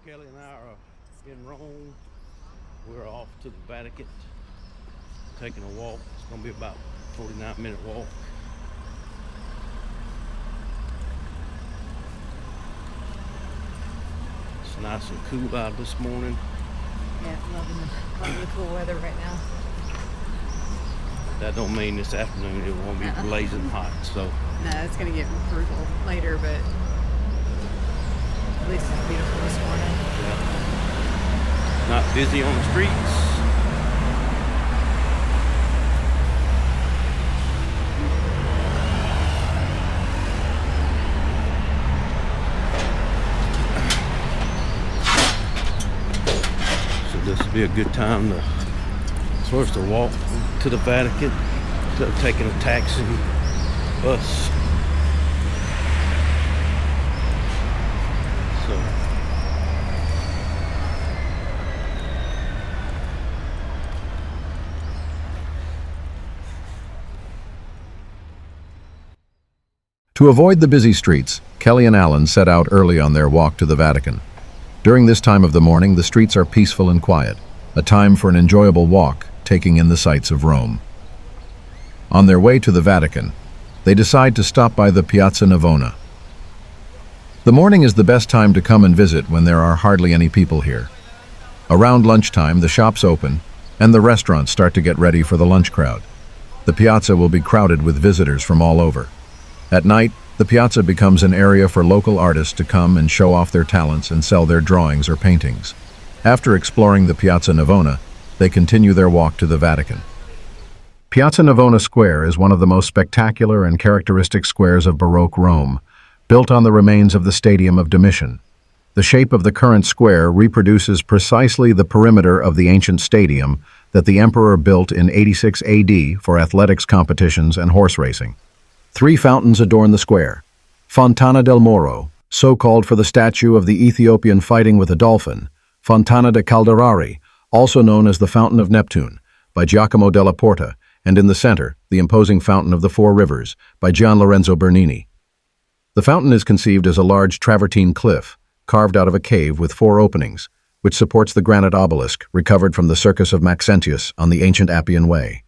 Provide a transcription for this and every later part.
Kelly and I are in Rome. We're off to the Vatican, taking a walk. It's going to be about a 49-minute walk. It's nice and cool out this morning. Yeah, loving the cool weather right now. That don't mean this afternoon it won't be blazing hot. So no, it's going to get brutal later, but at least it's beautiful this morning. Yeah. Not busy on the streets. So this would be a good time for us to walk to the Vatican instead of taking a taxi, bus. To avoid the busy streets, Kelly and Alan set out early on their walk to the Vatican. During this time of the morning, the streets are peaceful and quiet, a time for an enjoyable walk, taking in the sights of Rome. On their way to the Vatican, they decide to stop by the Piazza Navona. The morning is the best time to come and visit when there are hardly any people here. Around lunchtime, the shops open, and the restaurants start to get ready for the lunch crowd. The piazza will be crowded with visitors from all over. At night, the piazza becomes an area for local artists to come and show off their talents and sell their drawings or paintings. After exploring the Piazza Navona, they continue their walk to the Vatican. Piazza Navona Square is one of the most spectacular and characteristic squares of Baroque Rome, built on the remains of the Stadium of Domitian. The shape of the current square reproduces precisely the perimeter of the ancient stadium that the emperor built in 86 AD for athletics competitions and horse racing. 3 fountains adorn the square. Fontana del Moro, so called for the statue of the Ethiopian fighting with a dolphin. Fontana de Calderari, also known as the Fountain of Neptune, by Giacomo della Porta, and in the center, the imposing Fountain of the Four Rivers, by Gian Lorenzo Bernini. The fountain is conceived as a large travertine cliff, carved out of a cave with 4 openings, which supports the granite obelisk recovered from the Circus of Maxentius on the ancient Appian Way.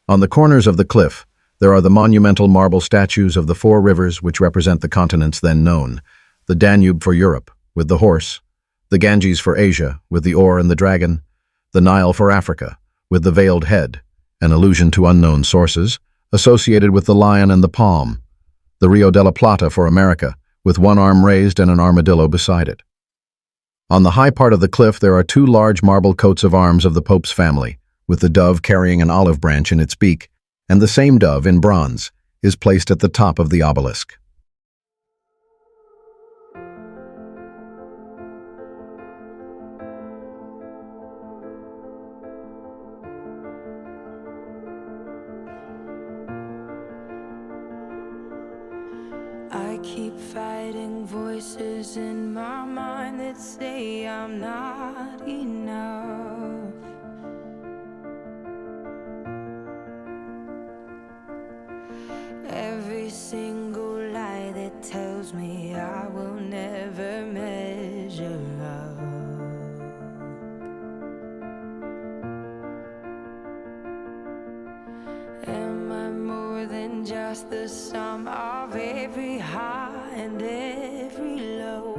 On the corners of the cliff, there are the monumental marble statues of the 4 rivers which represent the continents then known: the Danube for Europe, with the horse; the Ganges for Asia, with the oar and the dragon; the Nile for Africa, with the veiled head, an allusion to unknown sources, associated with the lion and the palm; the Rio de la Plata for America, with 1 arm raised and an armadillo beside it. On the high part of the cliff there are 2 large marble coats of arms of the Pope's family, with the dove carrying an olive branch in its beak, and the same dove, in bronze, is placed at the top of the obelisk. I keep fighting voices in my mind that say I'm not enough. Every single lie that tells me I will never measure up. Am I more than just the sum of every high and every low?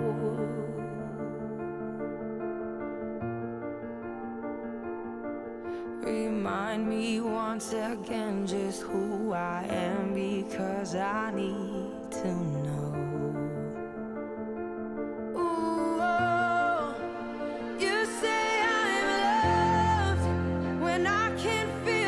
Remind me once again just who I am, because I need to know. Ooh, oh, you say I'm loved when I can't feel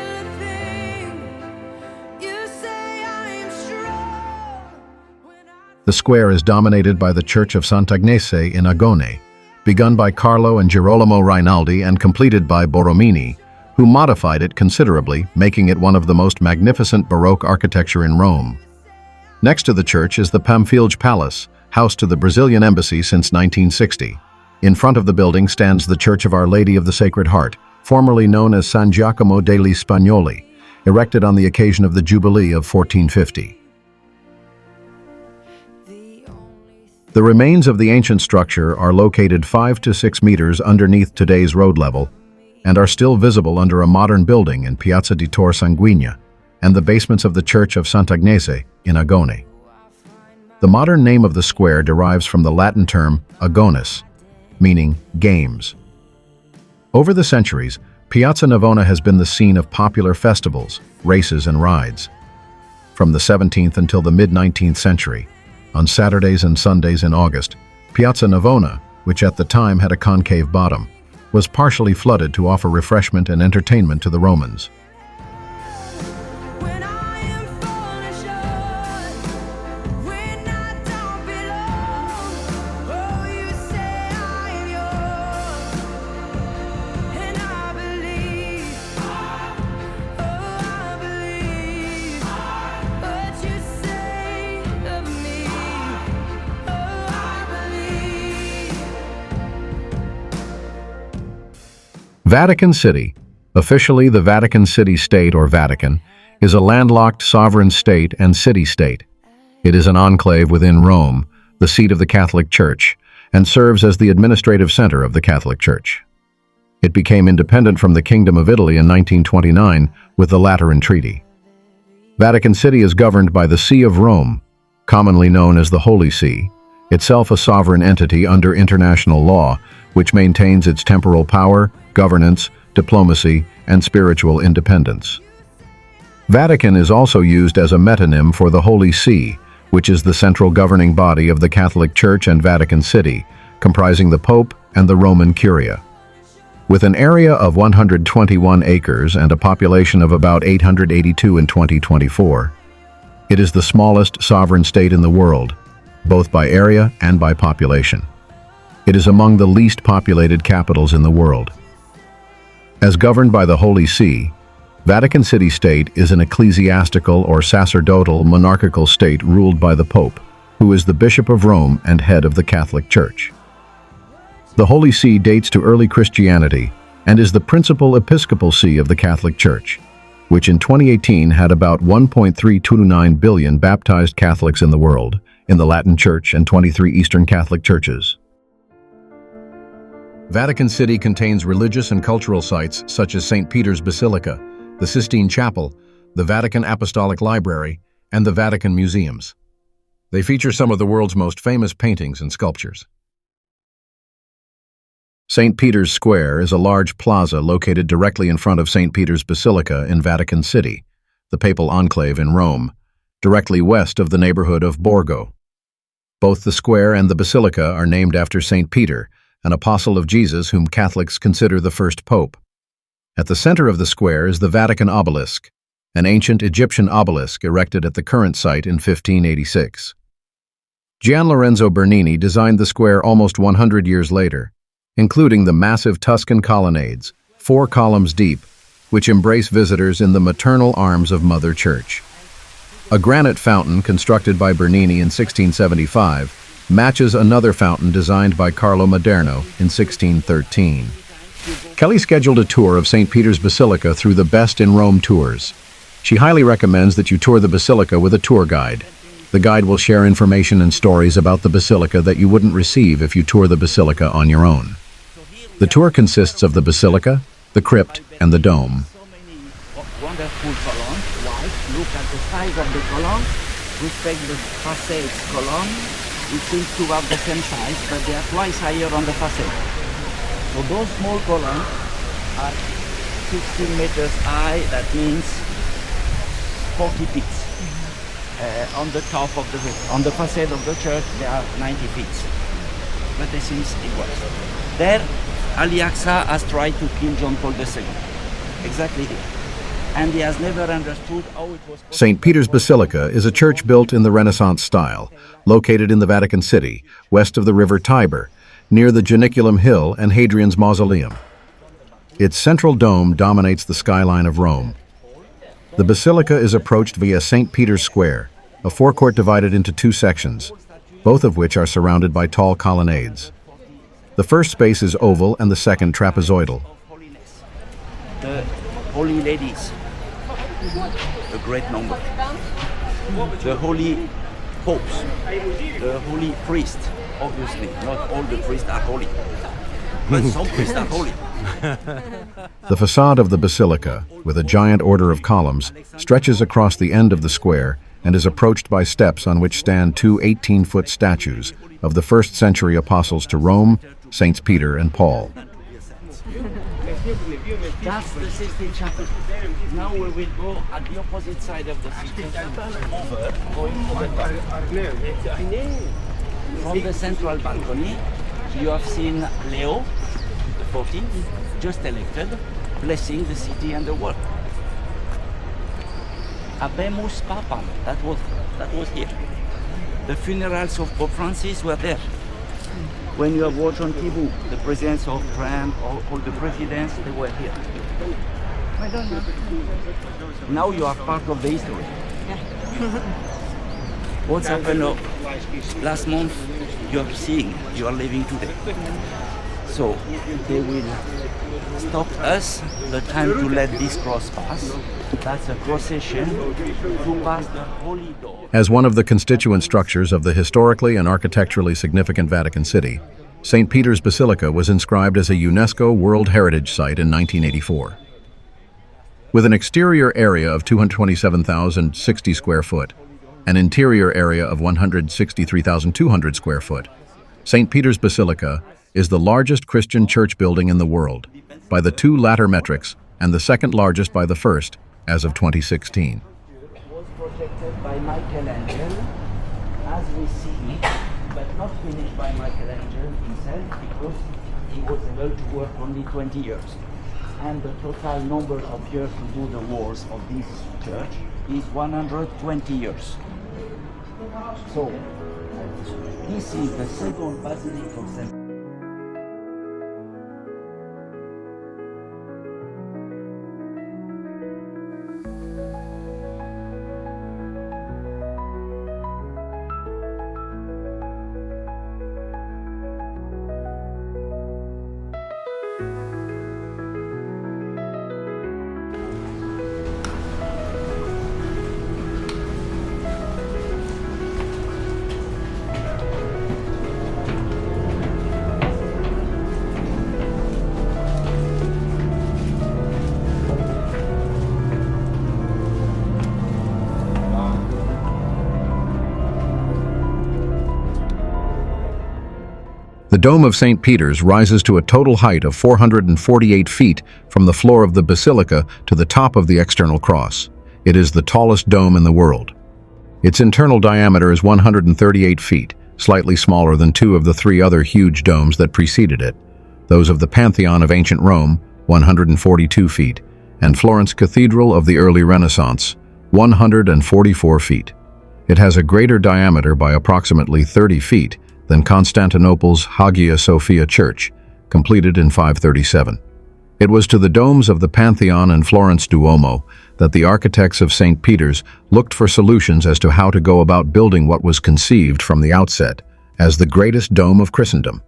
The square is dominated by the Church of Sant'Agnese in Agone, begun by Carlo and Girolamo Rinaldi and completed by Borromini, who modified it considerably, making it one of the most magnificent Baroque architecture in Rome. Next to the church is the Pamphilj Palace, house to the Brazilian Embassy since 1960. In front of the building stands the Church of Our Lady of the Sacred Heart, formerly known as San Giacomo degli Spagnoli, erected on the occasion of the Jubilee of 1450. The remains of the ancient structure are located 5 to 6 meters underneath today's road level and are still visible under a modern building in Piazza di Tor Sanguigna and the basements of the Church of Sant'Agnese in Agone. The modern name of the square derives from the Latin term agonis, meaning games. Over the centuries, Piazza Navona has been the scene of popular festivals, races, and rides. From the 17th until the mid-19th century, on Saturdays and Sundays in August, Piazza Navona, which at the time had a concave bottom, was partially flooded to offer refreshment and entertainment to the Romans. When I am falling short, when I don't belong, oh, you say I am yours, and I believe, oh, I believe what you say of me, oh, I believe. Vatican City, officially the Vatican City-State or Vatican, is a landlocked sovereign state and city-state. It is an enclave within Rome, the seat of the Catholic Church, and serves as the administrative center of the Catholic Church. It became independent from the Kingdom of Italy in 1929 with the Lateran Treaty. Vatican City is governed by the See of Rome, commonly known as the Holy See, itself a sovereign entity under international law, which maintains its temporal power, governance, diplomacy, and spiritual independence. Vatican is also used as a metonym for the Holy See, which is the central governing body of the Catholic Church and Vatican City, comprising the Pope and the Roman Curia. With an area of 121 acres and a population of about 882 in 2024, it is the smallest sovereign state in the world, both by area and by population. It is among the least populated capitals in the world. As governed by the Holy See, Vatican City State is an ecclesiastical or sacerdotal monarchical state ruled by the Pope, who is the Bishop of Rome and head of the Catholic Church. The Holy See dates to early Christianity and is the principal episcopal see of the Catholic Church, which in 2018 had about 1.329 billion baptized Catholics in the world, in the Latin Church and 23 Eastern Catholic churches. Vatican City contains religious and cultural sites such as Saint Peter's Basilica, the Sistine Chapel, the Vatican Apostolic Library, and the Vatican Museums. They feature some of the world's most famous paintings and sculptures. St. Peter's Square is a large plaza located directly in front of St. Peter's Basilica in Vatican City, the papal enclave in Rome, directly west of the neighborhood of Borgo. Both the square and the basilica are named after St. Peter, an apostle of Jesus whom Catholics consider the first pope. At the center of the square is the Vatican obelisk, an ancient Egyptian obelisk erected at the current site in 1586. Gian Lorenzo Bernini designed the square almost 100 years later, including the massive Tuscan colonnades, 4 columns deep, which embrace visitors in the maternal arms of Mother Church. A granite fountain constructed by Bernini in 1675 matches another fountain designed by Carlo Maderno in 1613. Kelly scheduled a tour of St. Peter's Basilica through the Best in Rome tours. She highly recommends that you tour the basilica with a tour guide. The guide will share information and stories about the basilica that you wouldn't receive if you tour the basilica on your own. The tour consists of the basilica, the crypt, and the dome. So many wonderful columns. White, look at the size of the column. We take the facades column. It seems to have the same size, but they are twice higher on the facade. So those small columns are 16 meters high. That means 40 feet. On the top of on the facade of the church, they are 90 feet. But it seems it works. There, Ali Aqsa has tried to kill John Paul II. Exactly here. and he has never understood how it was possible. Saint Peter's Basilica is a church built in the Renaissance style, located in the Vatican City, west of the river Tiber, near the Janiculum Hill and Hadrian's Mausoleum. Its central dome dominates the skyline of Rome. The basilica is approached via St. Peter's Square, a forecourt divided into two sections, both of which are surrounded by tall colonnades. The first space is oval and the second trapezoidal. Holiness. The holy ladies, a great number. The holy popes, the holy priest. Obviously, not all the priests are holy, but some priests are holy. The facade of the basilica, with a giant order of columns, stretches across the end of the square and is approached by steps on which stand two 18-foot statues of the first-century apostles to Rome, Saints Peter and Paul. That's the Sistine Chapel. Now we will go at the opposite side of the city, over, going to the back. From the central balcony, you have seen Leo XIV, just elected, blessing the city and the world. Habemus Papam, that was here. The funerals of Pope Francis were there. When you have watched on TV, the presidents of Trump, all the presidents, they were here. Now you are part of the history. What's happened last month, you are seeing, you are living today. So they will stop us the time to let this cross pass. That's a procession to pass the holy door. As one of the constituent structures of the historically and architecturally significant Vatican City, St. Peter's Basilica was inscribed as a UNESCO World Heritage Site in 1984. With an exterior area of 227,060 square foot, an interior area of 163,200 square foot, St. Peter's Basilica is the largest Christian church building in the world, by the two latter metrics, and the second largest by the first, as of 2016. It was projected by Michelangelo, as we see it, but not finished by Michelangelo himself, because he was able to work only 20 years. And the total number of years to do the walls of this church is 120 years. So, this is the second Basilica of St. The Dome of St. Peter's rises to a total height of 448 feet from the floor of the basilica to the top of the external cross. It is the tallest dome in the world. Its internal diameter is 138 feet, slightly smaller than two of the three other huge domes that preceded it, those of the Pantheon of ancient Rome, 142 feet, and Florence Cathedral of the early Renaissance, 144 feet. It has a greater diameter by approximately 30 feet than Constantinople's Hagia Sophia Church, completed in 537. It was to the domes of the Pantheon and Florence Duomo that the architects of St. Peter's looked for solutions as to how to go about building what was conceived from the outset as the greatest dome of Christendom.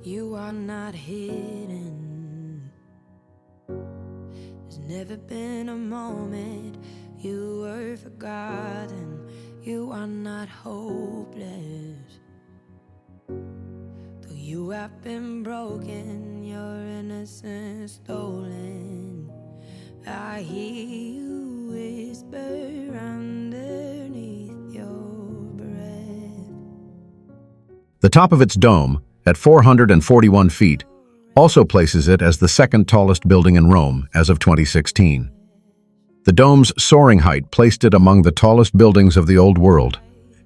You are not hidden. There's never been a moment you were forgotten. You are not hopeless. Though you have been broken, your innocence stolen, I hear you whisper underneath your breath. The top of its dome, at 441 feet, also places it as the second tallest building in Rome as of 2016. The dome's soaring height placed it among the tallest buildings of the Old World,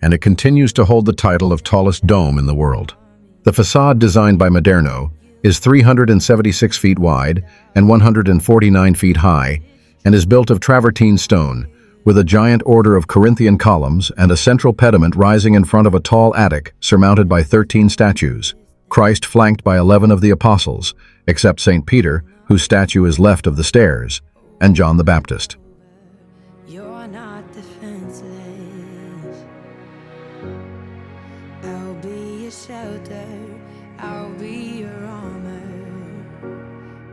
and it continues to hold the title of tallest dome in the world. The facade, designed by Maderno, is 376 feet wide and 149 feet high, and is built of travertine stone, with a giant order of Corinthian columns and a central pediment rising in front of a tall attic surmounted by 13 statues, Christ flanked by 11 of the apostles, except Saint Peter, whose statue is left of the stairs, and John the Baptist. You're not defenseless. I'll be your shelter. I'll be your armor.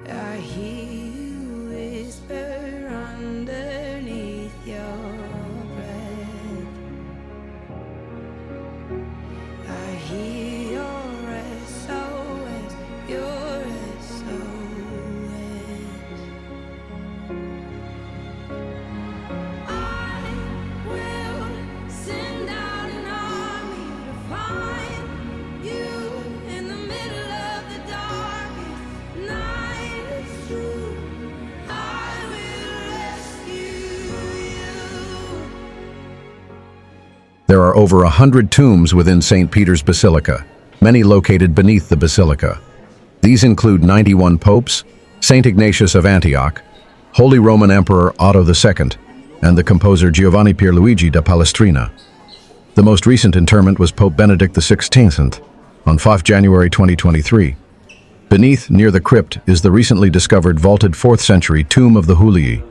I hear you whisper underneath your breath. I hear your SOS, your SOS. I will send out an army to find you in the middle of the darkest night. It's true. I will rescue you. There are over 100 tombs within Saint Peter's Basilica, many located beneath the basilica. These include 91 popes, Saint Ignatius of Antioch, Holy Roman Emperor Otto II, and the composer Giovanni Pierluigi da Palestrina. The most recent interment was Pope Benedict XVI on 5 January 2023. Beneath, near the crypt, is the recently discovered vaulted 4th century tomb of the Julii.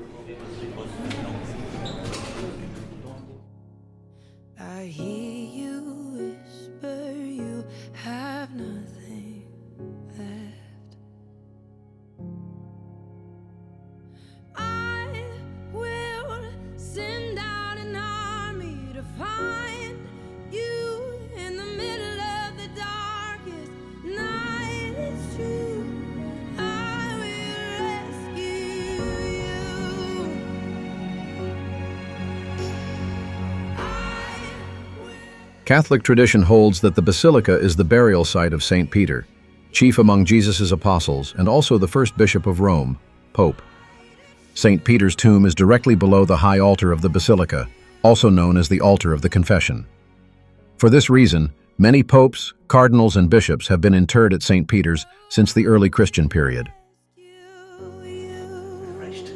I hear you whisper you have nothing left. I will send out an army to find you in the middle of the darkest night. It's true. I will rescue you. Catholic tradition holds that the basilica is the burial site of Saint Peter, chief among Jesus' apostles and also the first bishop of Rome, Pope. Saint Peter's tomb is directly below the high altar of the basilica, also known as the altar of the confession. For this reason, many popes, cardinals, and bishops have been interred at Saint Peter's since the early Christian period. Refreshed.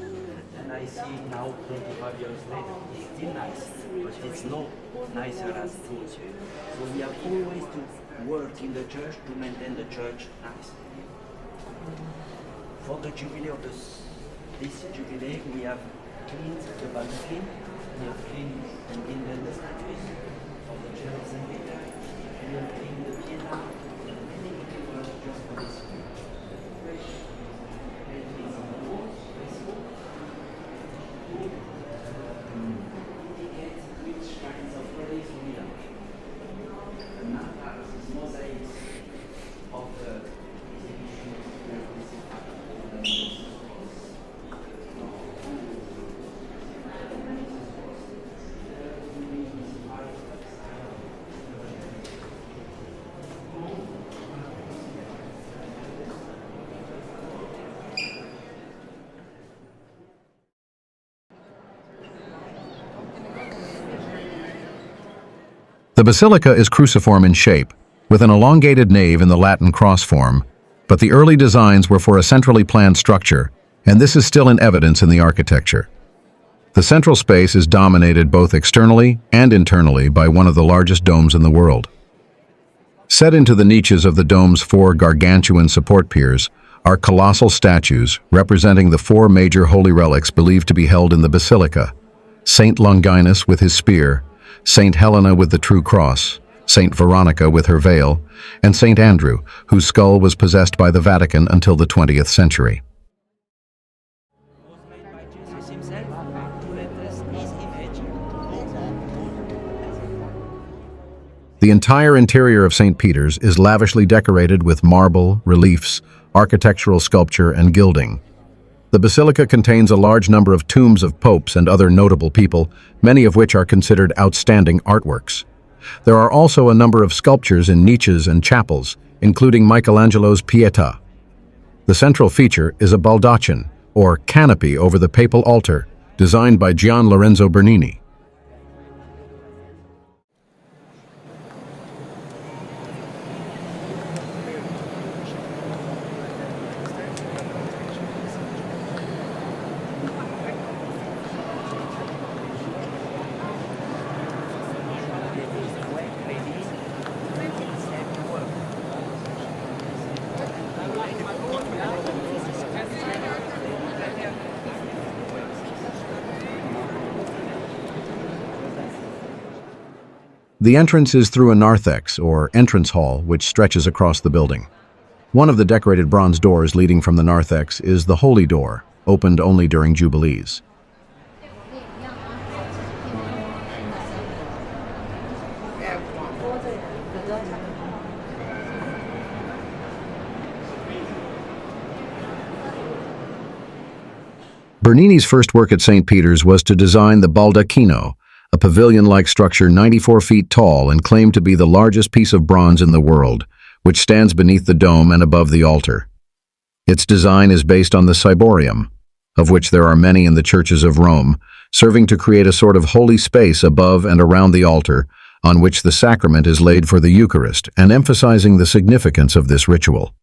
And I see now 25 years later, it's still nice, but it's not nicer as before. So we have always to work in the church to maintain the church nice. For the jubilee of this jubilee, we have cleaned the Vatican, we have cleaned and painted the statues of the church of Saint Peter, and we have cleaned the piano, just for this. The basilica is cruciform in shape, with an elongated nave in the Latin cross form, but the early designs were for a centrally planned structure, and this is still in evidence in the architecture. The central space is dominated both externally and internally by one of the largest domes in the world. Set into the niches of the dome's 4 gargantuan support piers are colossal statues representing the 4 major holy relics believed to be held in the basilica: Saint Longinus with his spear, Saint Helena with the true cross, Saint Veronica with her veil, and Saint Andrew, whose skull was possessed by the Vatican until the 20th century. Was made by Jesus himself to let us his image. The entire interior of St. Peter's is lavishly decorated with marble, reliefs, architectural sculpture, and gilding. The basilica contains a large number of tombs of popes and other notable people, many of which are considered outstanding artworks. There are also a number of sculptures in niches and chapels, including Michelangelo's Pietà. The central feature is a baldachin, or canopy over the papal altar, designed by Gian Lorenzo Bernini. The entrance is through a narthex, or entrance hall, which stretches across the building. One of the decorated bronze doors leading from the narthex is the Holy Door, opened only during Jubilees. Bernini's first work at St. Peter's was to design the baldacchino, a pavilion-like structure 94 feet tall and claimed to be the largest piece of bronze in the world, which stands beneath the dome and above the altar. Its design is based on the ciborium, of which there are many in the churches of Rome, serving to create a sort of holy space above and around the altar, on which the sacrament is laid for the Eucharist, and emphasizing the significance of this ritual.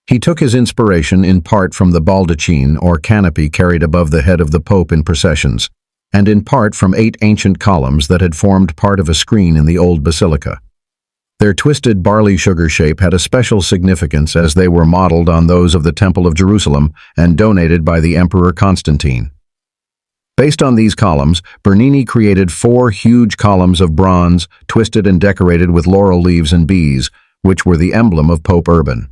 He took his inspiration in part from the baldachin, or canopy carried above the head of the Pope in processions, and in part from 8 ancient columns that had formed part of a screen in the old basilica. Their twisted barley sugar shape had a special significance as they were modeled on those of the Temple of Jerusalem and donated by the Emperor Constantine. Based on these columns, Bernini created 4 huge columns of bronze, twisted and decorated with laurel leaves and bees, which were the emblem of Pope Urban.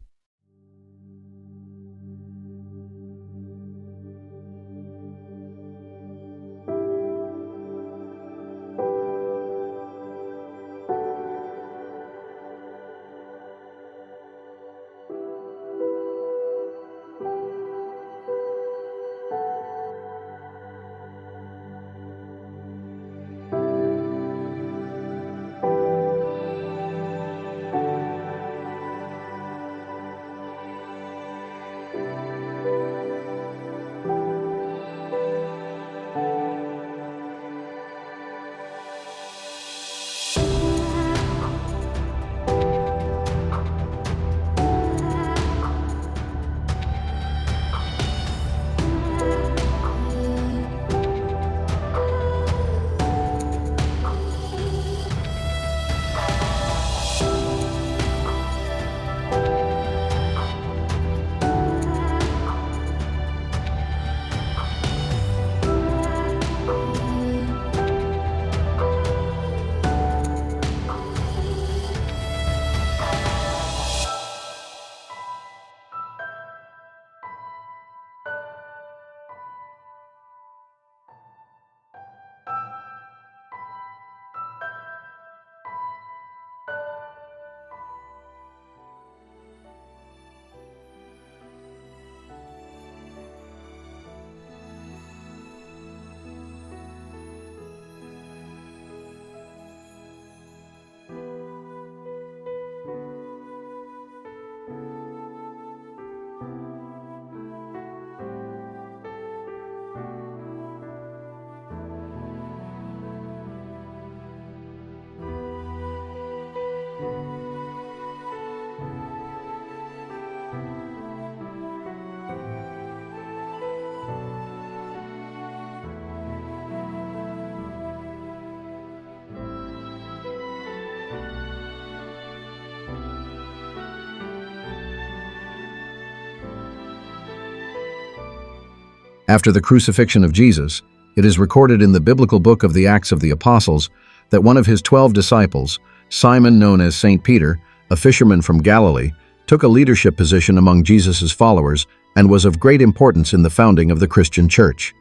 After the crucifixion of Jesus, it is recorded in the biblical book of the Acts of the Apostles that one of his 12 disciples, Simon known as Saint Peter, a fisherman from Galilee, took a leadership position among Jesus' followers and was of great importance in the founding of the Christian Church.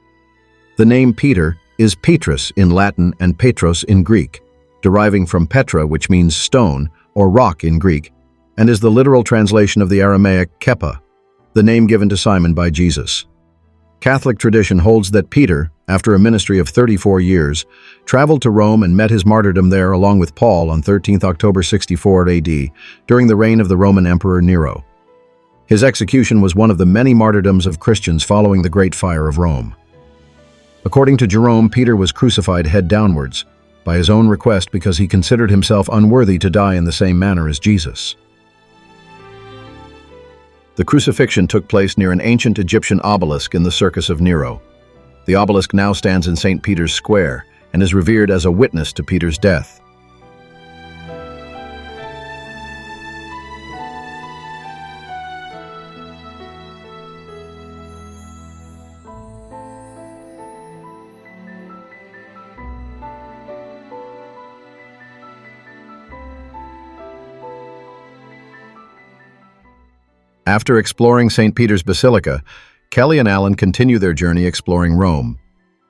The name Peter is Petrus in Latin and Petros in Greek, deriving from Petra, which means stone or rock in Greek, and is the literal translation of the Aramaic Kepha, the name given to Simon by Jesus. Catholic tradition holds that Peter, after a ministry of 34 years, traveled to Rome and met his martyrdom there along with Paul on 13 October 64 AD, during the reign of the Roman Emperor Nero. His execution was one of the many martyrdoms of Christians following the Great Fire of Rome. According to Jerome, Peter was crucified head downwards, by his own request because he considered himself unworthy to die in the same manner as Jesus. The crucifixion took place near an ancient Egyptian obelisk in the Circus of Nero. The obelisk now stands in St. Peter's Square and is revered as a witness to Peter's death. After exploring St. Peter's Basilica, Kelly and Alan continue their journey exploring Rome.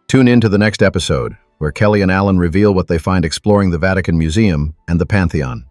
Tune in to the next episode, where Kelly and Alan reveal what they find exploring the Vatican Museum and the Pantheon.